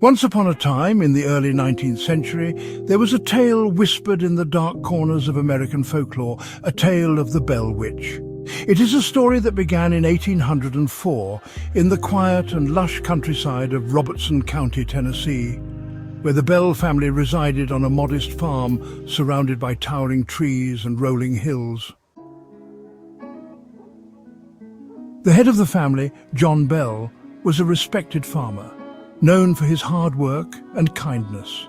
Once upon a time, in the early 19th century, there was a tale whispered in the dark corners of American folklore, a tale of the Bell Witch. It is a story that began in 1804 in the quiet and lush countryside of Robertson County, Tennessee, where the Bell family resided on a modest farm surrounded by towering trees and rolling hills. The head of the family, John Bell, was a respected farmer, known for his hard work and kindness.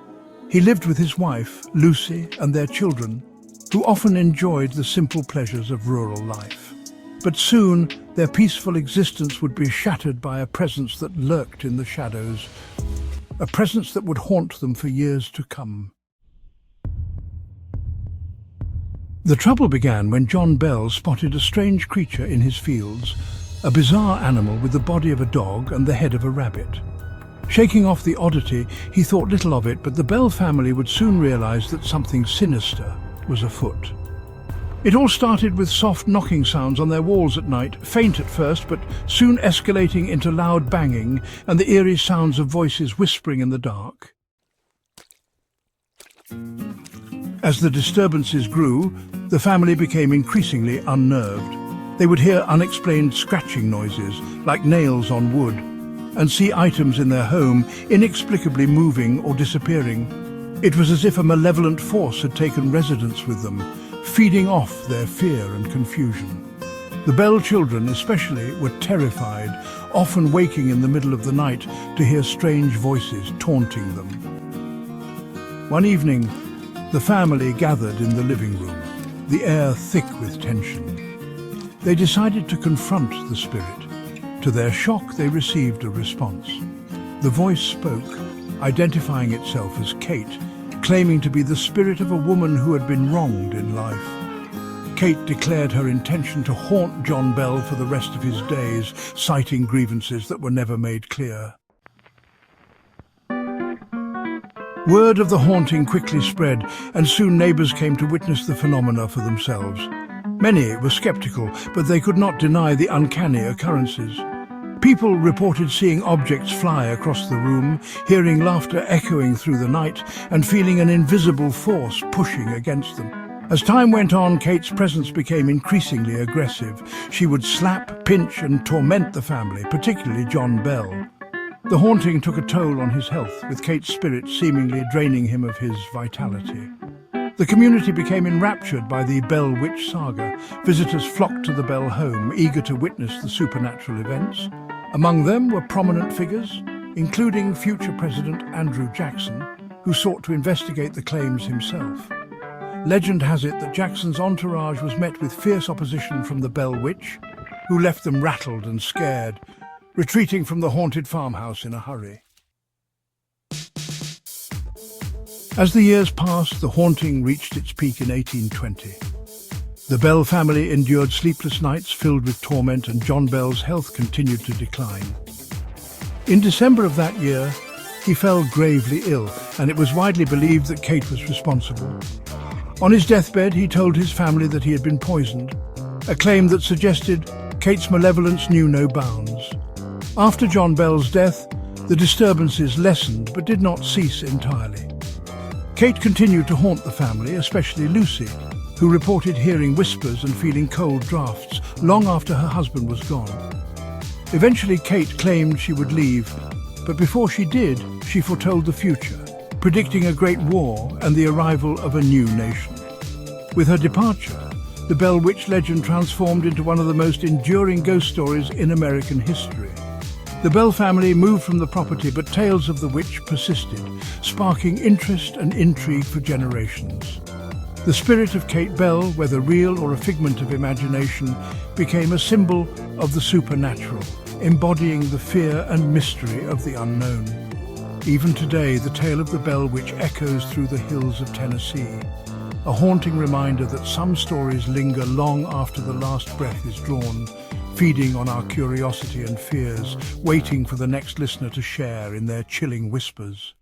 He lived with his wife, Lucy, and their children, who often enjoyed the simple pleasures of rural life. But soon, their peaceful existence would be shattered by a presence that lurked in the shadows, a presence that would haunt them for years to come. The trouble began when John Bell spotted a strange creature in his fields, a bizarre animal with the body of a dog and the head of a rabbit. Shaking off the oddity, he thought little of it, but the Bell family would soon realize that something sinister was afoot. It all started with soft knocking sounds on their walls at night, faint at first, but soon escalating into loud banging and the eerie sounds of voices whispering in the dark. As the disturbances grew, the family became increasingly unnerved. They would hear unexplained scratching noises, like nails on wood, and see items in their home inexplicably moving or disappearing. It was as if a malevolent force had taken residence with them, feeding off their fear and confusion. The Bell children especially were terrified, often waking in the middle of the night to hear strange voices taunting them. One evening, the family gathered in the living room, the air thick with tension. They decided to confront the spirit. To their shock, they received a response. The voice spoke, identifying itself as Kate, claiming to be the spirit of a woman who had been wronged in life. Kate declared her intention to haunt John Bell for the rest of his days, citing grievances that were never made clear. Word of the haunting quickly spread, and soon neighbors came to witness the phenomena for themselves. Many were skeptical, but they could not deny the uncanny occurrences. People reported seeing objects fly across the room, hearing laughter echoing through the night, and feeling an invisible force pushing against them. As time went on, Kate's presence became increasingly aggressive. She would slap, pinch, and torment the family, particularly John Bell. The haunting took a toll on his health, with Kate's spirit seemingly draining him of his vitality. The community became enraptured by the Bell Witch saga. Visitors flocked to the Bell home, eager to witness the supernatural events. Among them were prominent figures, including future President Andrew Jackson, who sought to investigate the claims himself. Legend has it that Jackson's entourage was met with fierce opposition from the Bell Witch, who left them rattled and scared, retreating from the haunted farmhouse in a hurry. As the years passed, the haunting reached its peak in 1820. The Bell family endured sleepless nights filled with torment, and John Bell's health continued to decline. In December of that year, he fell gravely ill, and it was widely believed that Kate was responsible. On his deathbed, he told his family that he had been poisoned, a claim that suggested Kate's malevolence knew no bounds. After John Bell's death, the disturbances lessened but did not cease entirely. Kate continued to haunt the family, especially Lucy, who reported hearing whispers and feeling cold drafts long after her husband was gone. Eventually, Kate claimed she would leave, but before she did, she foretold the future, predicting a great war and the arrival of a new nation. With her departure, the Bell Witch legend transformed into one of the most enduring ghost stories in American history. The Bell family moved from the property, but tales of the witch persisted, sparking interest and intrigue for generations. The spirit of Kate Bell, whether real or a figment of imagination, became a symbol of the supernatural, embodying the fear and mystery of the unknown. Even today, the tale of the Bell Witch echoes through the hills of Tennessee, a haunting reminder that some stories linger long after the last breath is drawn, feeding on our curiosity and fears, waiting for the next listener to share in their chilling whispers.